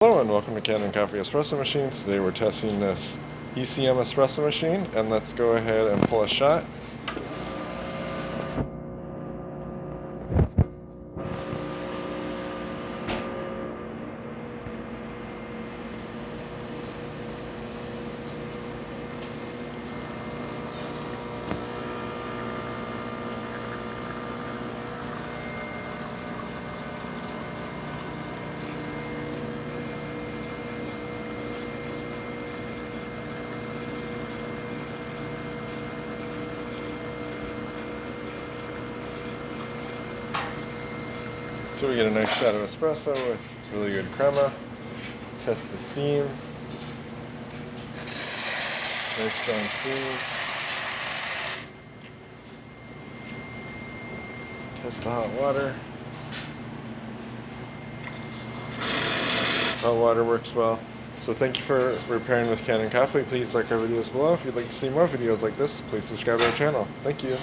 Hello and welcome to Kanen Coffee Espresso Machines. Today we're testing this ECM espresso machine, and let's go ahead and pull a shot. So we get a nice shot of espresso with really good crema. Test the steam. Nice strong steam. Test the hot water. Hot water works well. So thank you for repairing with Kanen Coffee. Please like our videos below. If you'd like to see more videos like this, please subscribe to our channel. Thank you.